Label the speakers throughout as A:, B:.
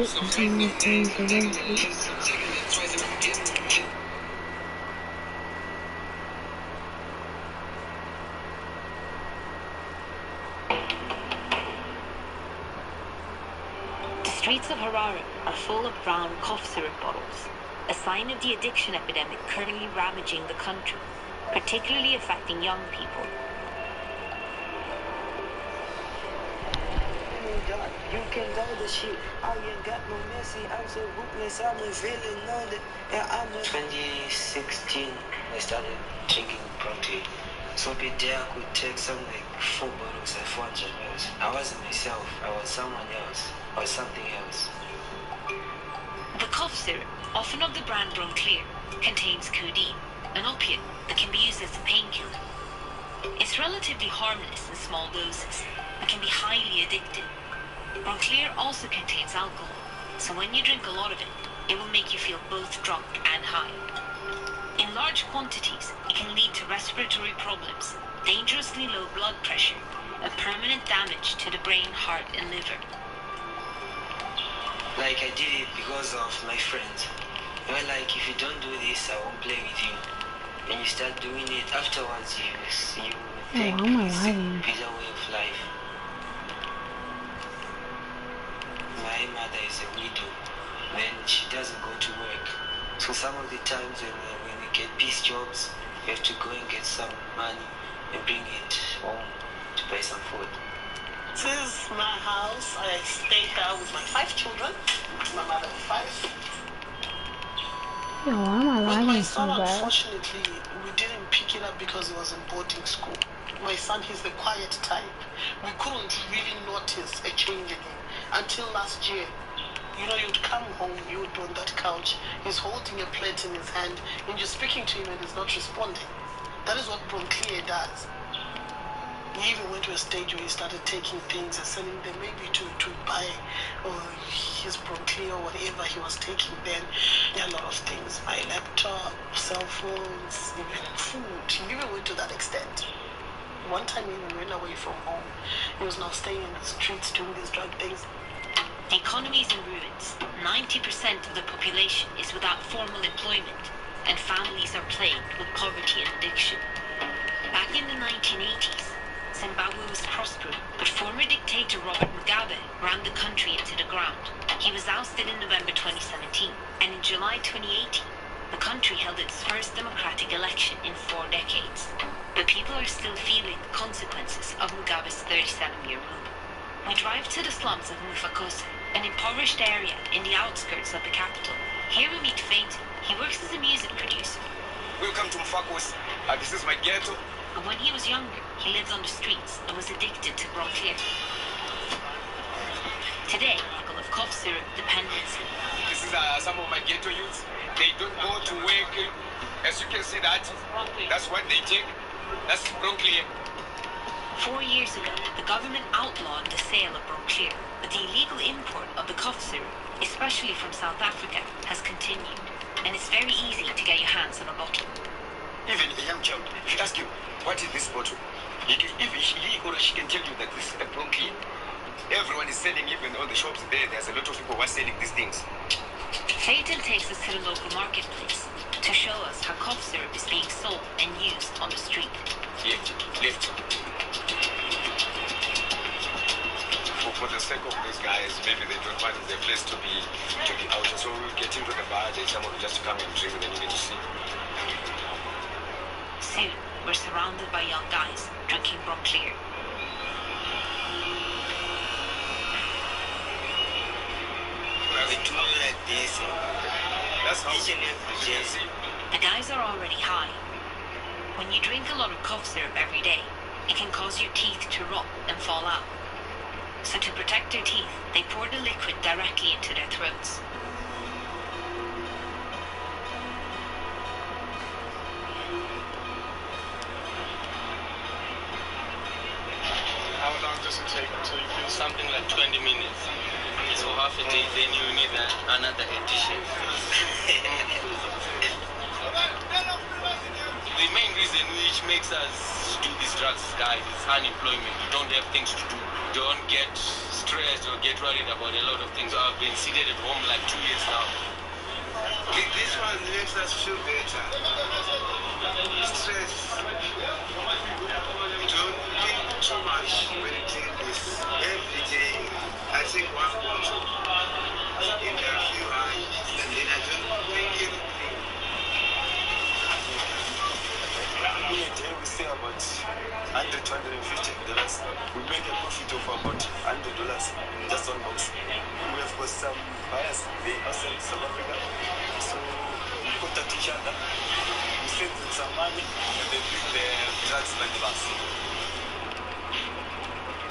A: fruit containing things the wrong fruit.
B: The streets of Harare are full of brown cough syrup bottles, a sign of the addiction epidemic currently ravaging the country, particularly affecting young people.
C: You can go the shit. I ain't got no messy. I'm so ruthless. I'm a villain on it. And I'm a 2016. I started drinking protein. So per day I could take some like 4 bottles at 400 mils. I wasn't myself. I was someone else. I was something else.
B: The cough syrup, often of the brand Bronclear, contains codeine, an opiate that can be used as a painkiller. It's relatively harmless in small doses, but can be highly addictive. Bronclear also contains alcohol, so when you drink a lot of it, it will make you feel both drunk and high. In large quantities, it can lead to respiratory problems, dangerously low blood pressure, and permanent damage to the brain, heart, and liver.
C: Like I did it because of my friends. They were like, if you don't do this, I won't play with you. And you start doing it afterwards, you think it's a better way of life. My mother is a widow, and she doesn't go to work. So some of the times when we get piece jobs, we have to go and get some money and bring it home to buy some food.
D: This is my house. I stay here with my 5 children. My mother with 5.
A: Yo, why am I
D: With my
A: lagging so
D: son,
A: bad?
D: unfortunately, we didn't pick it up because he was in boarding school. My son, he's the quiet type. We couldn't really notice a change in him until last year. You know, you'd come home, you would be on that couch, he's holding a plate in his hand, and you're speaking to him and he's not responding. That is what Bronclear does. He even went to a stage where he started taking things and selling them maybe to buy his Bronclear or whatever he was taking then. There are a lot of things. My laptop, cell phones, even food. He even went to that extent. One time he even went away from home. He was now staying in the streets doing these drug things.
B: The economy is in ruins. 90% of the population is without formal employment, and families are plagued with poverty and addiction. Back in the 1980s, Zimbabwe was prospering, but former dictator Robert Mugabe ran the country into the ground. He was ousted in November 2017, and in July 2018, the country held its first democratic election in 4 decades. But people are still feeling the consequences of Mugabe's 37-year rule. We drive to the slums of Mufakose, an impoverished area in the outskirts of the capital. Here we meet Fate. He works as a music producer.
E: Welcome to Mufakose. This is my ghetto.
B: And when he was younger, he lived on the streets and was addicted to Bronclear. Today, of cough syrup dependency.
E: This is some of my ghetto youths. They don't go to work. As you can see that's what they take. That's Bronclear.
B: 4 years ago, the government outlawed the sale of Bronclear, but the illegal import of the cough syrup, especially from South Africa, has continued, and it's very easy to get your hands on a bottle.
E: Even a young child, if you ask him, what is this bottle? If he or she can tell you that this is a Bronclear. Everyone is selling, even on the shops there's a lot of people who are selling these things.
B: Phaeton takes us to the local marketplace to show us how cough syrup is being sold and used on the street.
E: Left. For the sake of these guys, maybe they don't want the place to be out. So we'll get into the bar, there's someone who just come and drink, and then you get to see.
B: Soon, we're surrounded by young guys drinking Bronclear.
C: We do like this.
E: That's how
C: Each and every day.
B: The guys are already high. When you drink a lot of cough syrup every day, it can cause your teeth to rot and fall out. So to protect their teeth, they pour the liquid directly into their throats.
F: How long does it take until you feel something like 20 minutes? So half a day, then you need another edition. The main reason which makes us do these drugs, guys, is unemployment. You don't have things to do. You don't get stress. stressed or get worried about a lot of things. I've been seated at home like 2 years now.
C: This one makes us feel better. Stress. Don't think too much when you take this. Every day, I take one bottle in a few hours, and then I don't think anything.
E: In a day we sell about $100 to $150. We make a profit of about $100 just on box. We have got some buyers, they outside South Africa. So we contact each other, we send them some money, and they bring the drugs like us.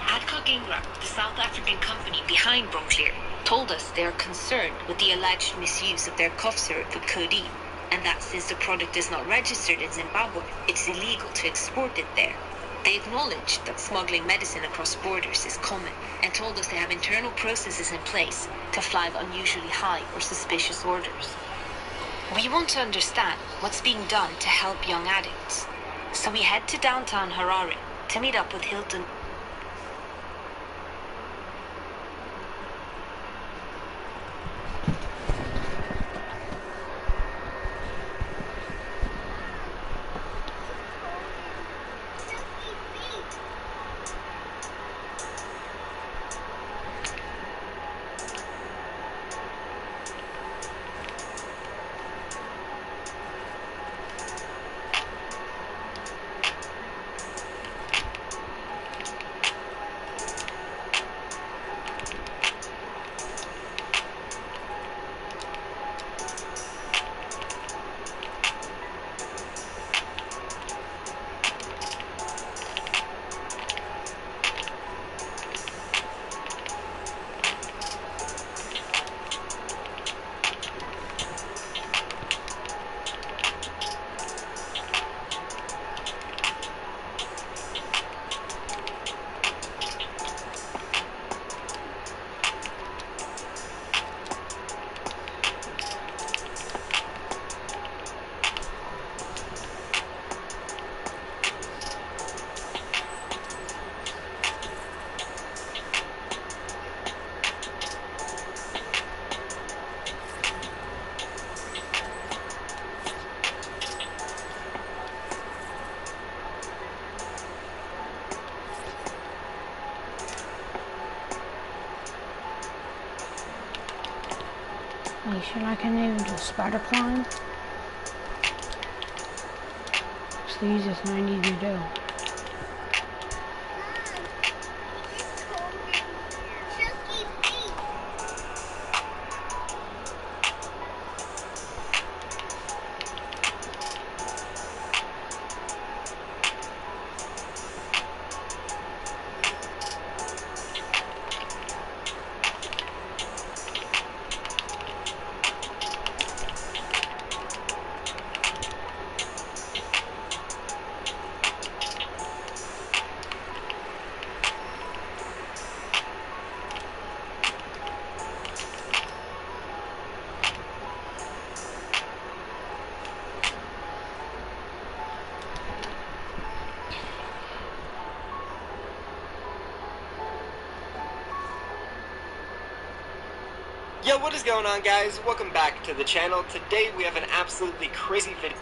B: Adcock Ingram, the South African company behind Bronclear, told us they are concerned with the alleged misuse of their cough syrup for codeine, and that since the product is not registered in Zimbabwe, it's illegal to export it there. They acknowledged that smuggling medicine across borders is common and told us they have internal processes in place to flag unusually high or suspicious orders. We want to understand what's being done to help young addicts, so we head to downtown Harare to meet up with Hilton.
A: Wait, should I can even do a spider climb? It's the easiest 90s to do.
G: Yo, what is going on, guys? Welcome back to the channel. Today we have an absolutely crazy video.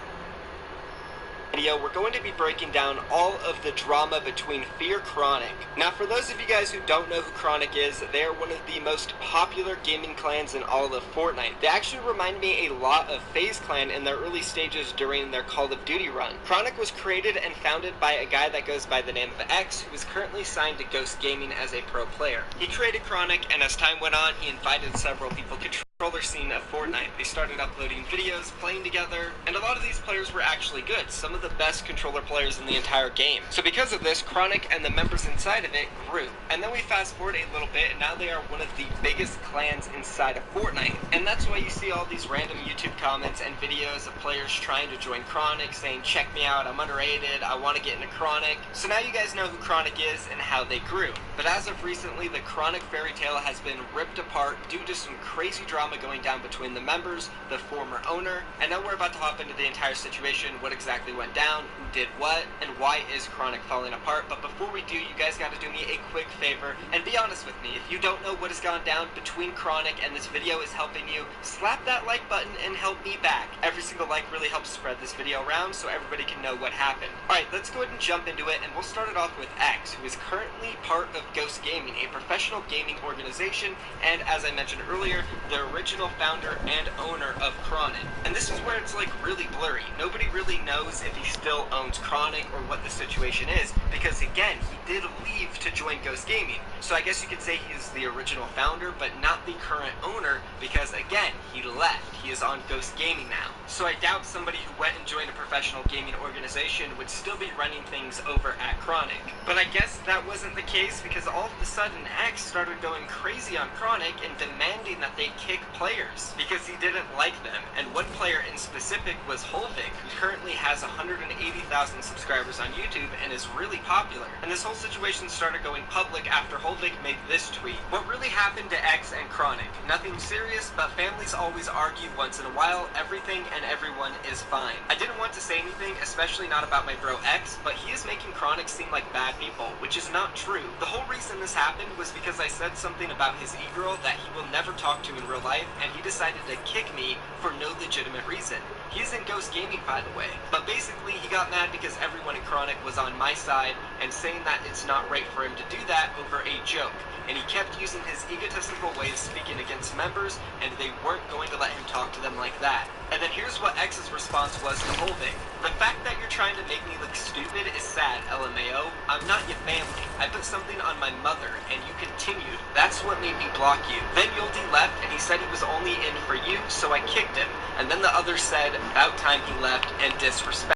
G: We're going to be breaking down all of the drama between Fear Chronic. Now, for those of you guys who don't know who Chronic is, they are one of the most popular gaming clans in all of Fortnite. They actually remind me a lot of FaZe Clan in their early stages during their Call of Duty run. Chronic was created and founded by a guy that goes by the name of X, who is currently signed to Ghost Gaming as a pro player. He created Chronic, and as time went on, he invited several people to controller scene of Fortnite. They started uploading videos, playing together, and a lot of these players were actually good, some of the best controller players in the entire game. So because of this, Chronic and the members inside of it grew. And then we fast forward a little bit, and now they are one of the biggest clans inside of Fortnite. And that's why you see all these random YouTube comments and videos of players trying to join Chronic, saying, check me out, I'm underrated, I want to get into Chronic. So now you guys know who Chronic is and how they grew. But as of recently, the Chronic fairy tale has been ripped apart due to some crazy drama drama going down between the members, the former owner, and now we're about to hop into the entire situation, what exactly went down, who did what, and why is Chronic falling apart. But before we do, you guys gotta do me a quick favor and be honest with me. If you don't know what has gone down between Chronic and this video is helping you, slap that like button and help me back. Every single like really helps spread this video around so everybody can know what happened. Alright, let's go ahead and jump into it, and we'll start it off with X, who is currently part of Ghost Gaming, a professional gaming organization, and as I mentioned earlier, the original founder and owner of Chronic. And this is where it's like really blurry. Nobody really knows if he still owns Chronic or what the situation is, because again, he did leave to join Ghost Gaming. So I guess you could say he's the original founder, but not the current owner, because again, he left. He is on Ghost Gaming now. So I doubt somebody who went and joined a professional gaming organization would still be running things over at Chronic. But I guess that wasn't the case, because all of a sudden X started going crazy on Chronic and demanding that they kick players because he didn't like them. And one player in specific was Holvik, who currently has 180,000 subscribers on YouTube and is really popular. And this whole situation started going public after Holvik made this tweet. What really happened to X and Chronic? Nothing serious, but families always argue once in a while. Everything and everyone is fine. I didn't want to say anything, especially not about my bro X, but he is making Chronic seem like bad people, which is not true. The whole reason this happened was because I said something about his e-girl that he will never talk to in real life, and he decided to kick me for no legitimate reason. He is in Ghost Gaming, by the way. But basically, he got mad because everyone in Chronic was on my side and saying that it's not right for him to do that over a joke. And he kept using his egotistical way of speaking against members, and they weren't going to let him talk to them like that. And then here's what X's response was to Holvik. The fact that you're trying to make me look stupid is sad, LMAO. I'm not your family. I put something on my mother, and you continued. That's what made me block you. Then Yuldi left, and he said he was only in for you, so I kicked him. And then the others said, about time he left, and disrespect.